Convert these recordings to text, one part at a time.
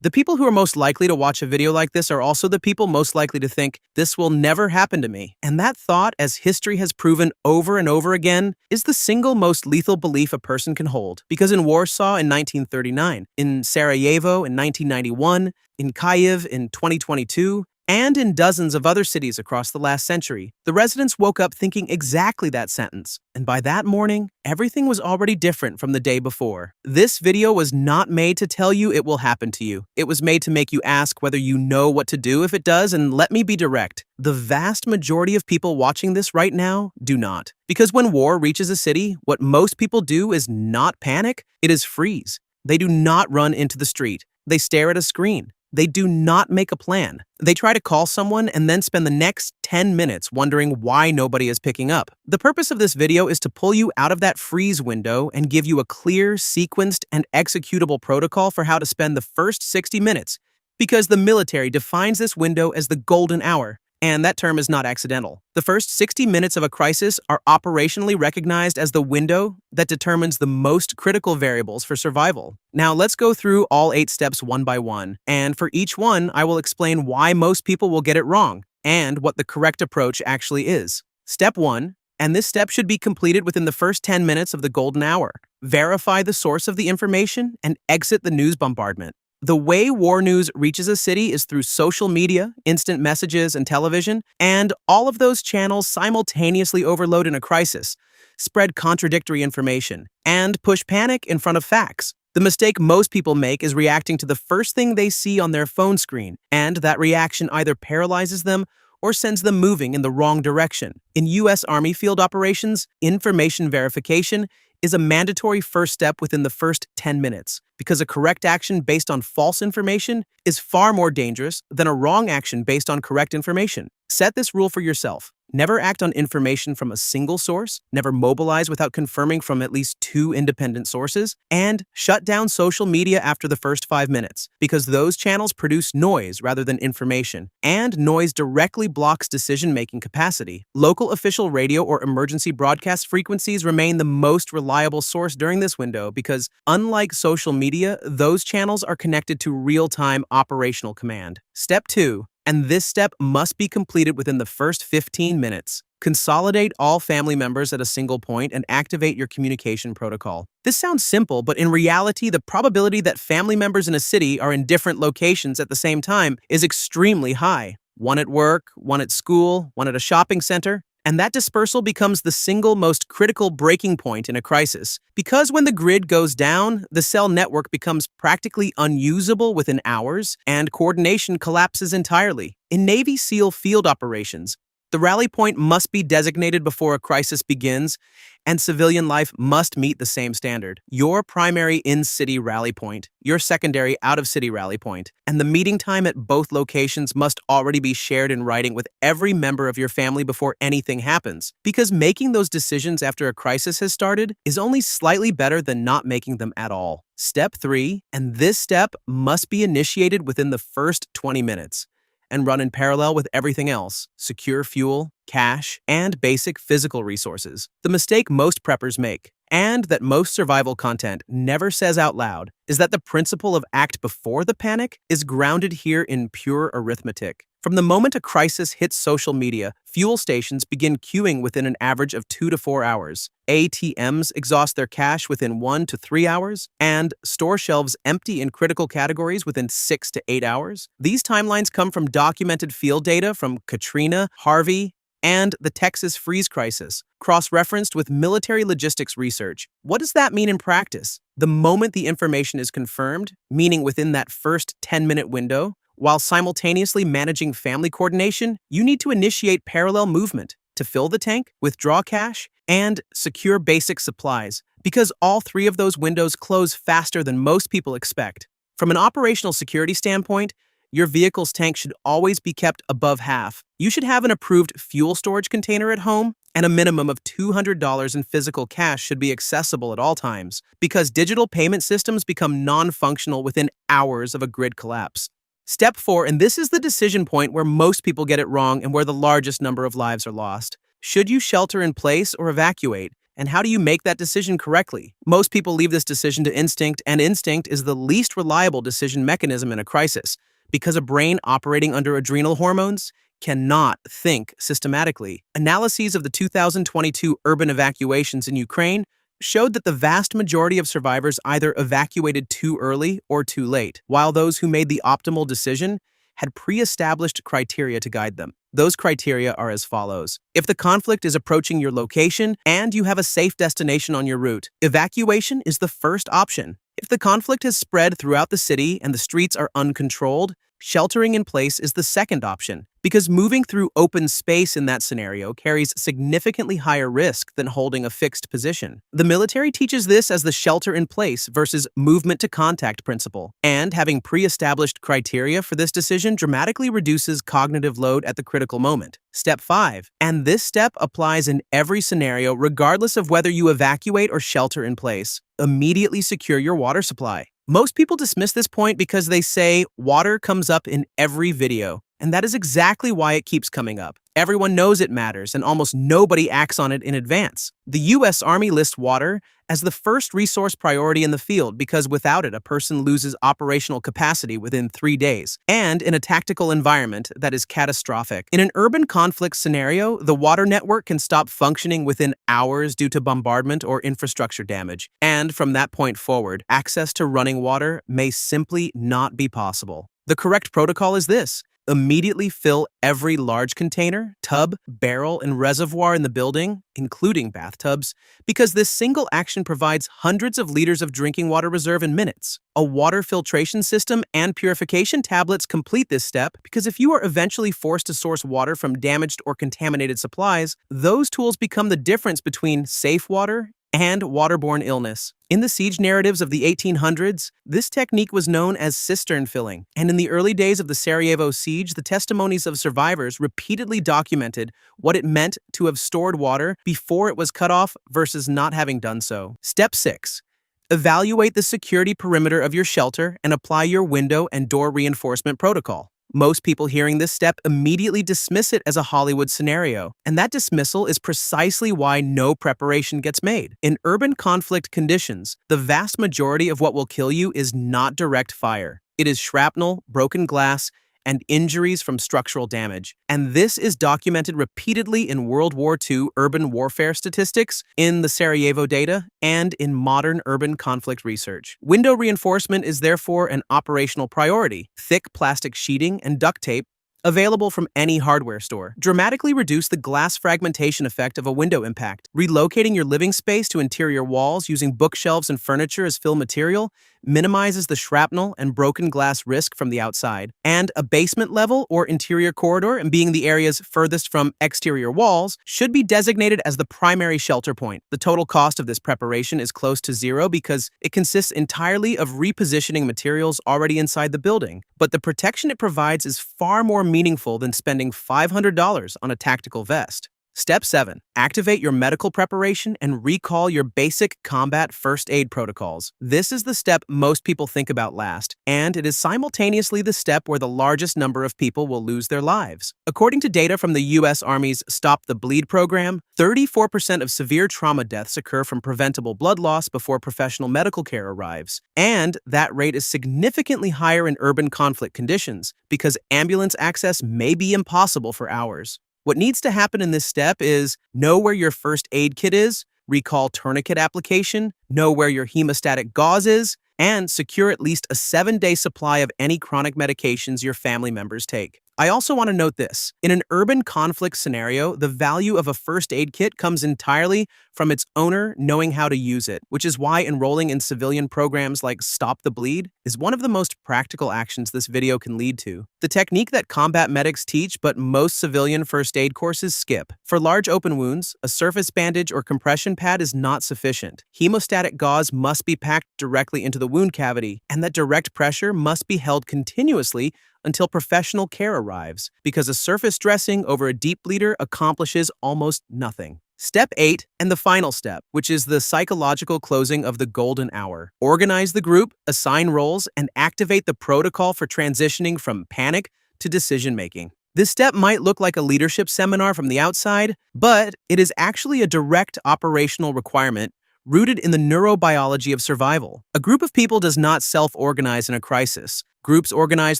The people who are most likely to watch a video like this are also the people most likely to think, this will never happen to me. And that thought, as history has proven over and over again, is the single most lethal belief a person can hold. Because in Warsaw in 1939, in Sarajevo in 1991, in Kyiv in 2022, and in dozens of other cities across the last century, the residents woke up thinking exactly that sentence. And by that morning, everything was already different from the day before. This video was not made to tell you it will happen to you. It was made to make you ask whether you know what to do if it does, and let me be direct. The vast majority of people watching this right now do not. Because when war reaches a city, what most people do is not panic, it is freeze. They do not run into the street. They stare at a screen. They do not make a plan. They try to call someone and then spend the next 10 minutes wondering why nobody is picking up. The purpose of this video is to pull you out of that freeze window and give you a clear, sequenced, and executable protocol for how to spend the first 60 minutes, because the military defines this window as the golden hour. And that term is not accidental. The first 60 minutes of a crisis are operationally recognized as the window that determines the most critical variables for survival. Now let's go through all 8 steps one by one, and for each one, I will explain why most people will get it wrong and what the correct approach actually is. Step 1, and this step should be completed within the first 10 minutes of the golden hour. Verify the source of the information and exit the news bombardment. The way war news reaches a city is through social media, instant messages, and television, and all of those channels simultaneously overload in a crisis, spread contradictory information, and push panic in front of facts. The mistake most people make is reacting to the first thing they see on their phone screen, and that reaction either paralyzes them or sends them moving in the wrong direction. In U.S. Army field operations, information verification is a mandatory first step within the first 10 minutes, because a correct action based on false information is far more dangerous than a wrong action based on correct information. Set this rule for yourself. Never act on information from a single source, never mobilize without confirming from at least 2 independent sources, and shut down social media after the first 5 minutes, because those channels produce noise rather than information, and noise directly blocks decision-making capacity. Local official radio or emergency broadcast frequencies remain the most reliable source during this window because, unlike social media, those channels are connected to real-time operational command. Step 2. And this step must be completed within the first 15 minutes. Consolidate all family members at a single point and activate your communication protocol. This sounds simple, but in reality, the probability that family members in a city are in different locations at the same time is extremely high. One at work, one at school, one at a shopping center. And that dispersal becomes the single most critical breaking point in a crisis. Because when the grid goes down, the cell network becomes practically unusable within hours, and coordination collapses entirely. In Navy SEAL field operations, the rally point must be designated before a crisis begins, and civilian life must meet the same standard. Your primary in-city rally point, your secondary out-of-city rally point, and the meeting time at both locations must already be shared in writing with every member of your family before anything happens. Because making those decisions after a crisis has started is only slightly better than not making them at all. Step 3, and this step must be initiated within the first 20 minutes. And run in parallel with everything else: secure fuel, cash, and basic physical resources. The mistake most preppers make, and that most survival content never says out loud, is that the principle of act before the panic is grounded here in pure arithmetic. From the moment a crisis hits social media, fuel stations begin queuing within an average of 2 to 4 hours. ATMs exhaust their cash within 1 to 3 hours, and store shelves empty in critical categories within 6 to 8 hours. These timelines come from documented field data from Katrina, Harvey, and the Texas freeze crisis, cross-referenced with military logistics research. What does that mean in practice? The moment the information is confirmed, meaning within that first 10-minute window, while simultaneously managing family coordination, you need to initiate parallel movement to fill the tank, withdraw cash, and secure basic supplies, because all 3 of those windows close faster than most people expect. From an operational security standpoint, your vehicle's tank should always be kept above half. You should have an approved fuel storage container at home, and a minimum of $200 in physical cash should be accessible at all times, because digital payment systems become non-functional within hours of a grid collapse. Step 4, and this is the decision point where most people get it wrong and where the largest number of lives are lost. Should you shelter in place or evacuate? And how do you make that decision correctly? Most people leave this decision to instinct, and instinct is the least reliable decision mechanism in a crisis, because a brain operating under adrenal hormones cannot think systematically. Analyses of the 2022 urban evacuations in Ukraine showed that the vast majority of survivors either evacuated too early or too late, while those who made the optimal decision had pre-established criteria to guide them. Those criteria are as follows. If the conflict is approaching your location and you have a safe destination on your route, evacuation is the first option. If the conflict has spread throughout the city and the streets are uncontrolled, sheltering in place is the second option, because moving through open space in that scenario carries significantly higher risk than holding a fixed position. The military teaches this as the shelter in place versus movement to contact principle, and having pre-established criteria for this decision dramatically reduces cognitive load at the critical moment. Step 5. And this step applies in every scenario regardless of whether you evacuate or shelter in place. Immediately secure your water supply. Most people dismiss this point because they say water comes up in every video, and that is exactly why it keeps coming up. Everyone knows it matters, and almost nobody acts on it in advance. The U.S. Army lists water as the first resource priority in the field because without it, a person loses operational capacity within 3 days, and in a tactical environment that is catastrophic. In an urban conflict scenario, the water network can stop functioning within hours due to bombardment or infrastructure damage, and from that point forward, access to running water may simply not be possible. The correct protocol is this. Immediately fill every large container, tub, barrel, and reservoir in the building, including bathtubs, because this single action provides hundreds of liters of drinking water reserve in minutes. A water filtration system and purification tablets complete this step because if you are eventually forced to source water from damaged or contaminated supplies, those tools become the difference between safe water and waterborne illness. In the siege narratives of the 1800s, this technique was known as cistern filling, and in the early days of the Sarajevo siege, the testimonies of survivors repeatedly documented what it meant to have stored water before it was cut off versus not having done so. Step 6. Evaluate the security perimeter of your shelter and apply your window and door reinforcement protocol. Most people hearing this step immediately dismiss it as a Hollywood scenario, and that dismissal is precisely why no preparation gets made. In urban conflict conditions, the vast majority of what will kill you is not direct fire. It is shrapnel, broken glass, and injuries from structural damage. And this is documented repeatedly in World War II urban warfare statistics, in the Sarajevo data, and in modern urban conflict research. Window reinforcement is therefore an operational priority. Thick plastic sheeting and duct tape, available from any hardware store, dramatically reduce the glass fragmentation effect of a window impact. Relocating your living space to interior walls using bookshelves and furniture as fill material minimizes the shrapnel and broken glass risk from the outside. And a basement level or interior corridor, and being the areas furthest from exterior walls, should be designated as the primary shelter point. The total cost of this preparation is close to zero because it consists entirely of repositioning materials already inside the building. But the protection it provides is far more meaningful than spending $500 on a tactical vest. Step 7. Activate your medical preparation and recall your basic combat first aid protocols. This is the step most people think about last, and it is simultaneously the step where the largest number of people will lose their lives. According to data from the U.S. Army's Stop the Bleed program, 34% of severe trauma deaths occur from preventable blood loss before professional medical care arrives. And that rate is significantly higher in urban conflict conditions because ambulance access may be impossible for hours. What needs to happen in this step is know where your first aid kit is, recall tourniquet application, know where your hemostatic gauze is, and secure at least a 7-day supply of any chronic medications your family members take. I also want to note this. In an urban conflict scenario, the value of a first aid kit comes entirely from its owner knowing how to use it, which is why enrolling in civilian programs like Stop the Bleed is one of the most practical actions this video can lead to. The technique that combat medics teach but most civilian first aid courses skip. For large open wounds, a surface bandage or compression pad is not sufficient. Hemostatic gauze must be packed directly into the wound cavity, and that direct pressure must be held continuously until professional care arrives, because a surface dressing over a deep bleeder accomplishes almost nothing. Step 8, and the final step, which is the psychological closing of the golden hour. Organize the group, assign roles, and activate the protocol for transitioning from panic to decision-making. This step might look like a leadership seminar from the outside, but it is actually a direct operational requirement rooted in the neurobiology of survival. A group of people does not self-organize in a crisis. Groups organize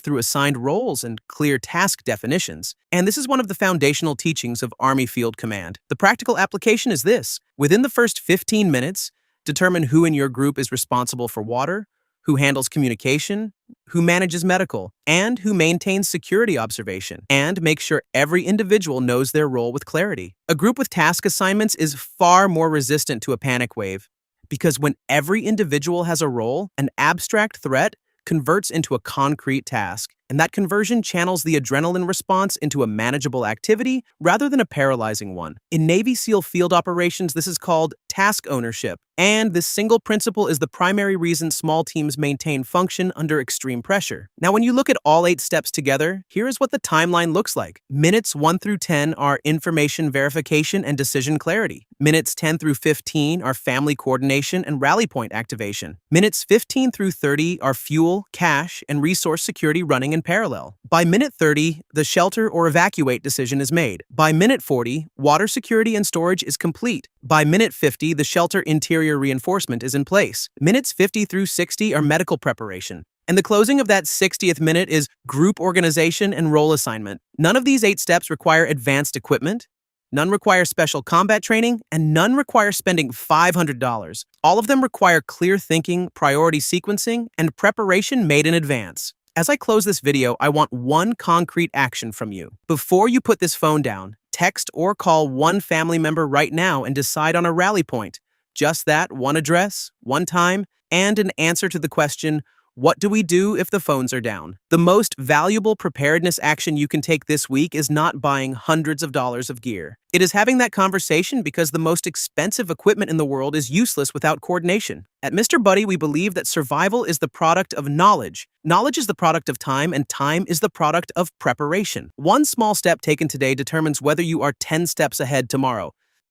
through assigned roles and clear task definitions. And this is one of the foundational teachings of Army Field Command. The practical application is this. Within the first 15 minutes, determine who in your group is responsible for water, who handles communication, who manages medical, and who maintains security observation, and make sure every individual knows their role with clarity. A group with task assignments is far more resistant to a panic wave, because when every individual has a role, an abstract threat converts into a concrete task, and that conversion channels the adrenaline response into a manageable activity rather than a paralyzing one. In Navy SEAL field operations, this is called task ownership, and this single principle is the primary reason small teams maintain function under extreme pressure. Now, when you look at all 8 steps together, here is what the timeline looks like. Minutes 1 through 10 are information verification and decision clarity. Minutes 10 through 15 are family coordination and rally point activation. Minutes 15 through 30 are fuel, cash, and resource security running in parallel. By minute 30, the shelter or evacuate decision is made. By minute 40, water security and storage is complete. By minute 50, the shelter interior reinforcement is in place. Minutes 50 through 60 are medical preparation. And the closing of that 60th minute is group organization and role assignment. None of these 8 steps require advanced equipment. None require special combat training, and none require spending $500. All of them require clear thinking, priority sequencing, and preparation made in advance. As I close this video, I want one concrete action from you. Before you put this phone down, text or call one family member right now and decide on a rally point. Just that, one address, one time, and an answer to the question, what do we do if the phones are down? The most valuable preparedness action you can take this week is not buying hundreds of dollars of gear. It is having that conversation because the most expensive equipment in the world is useless without coordination. At MrBuddy, we believe that survival is the product of knowledge. Knowledge is the product of time, and time is the product of preparation. One small step taken today determines whether you are 10 steps ahead tomorrow.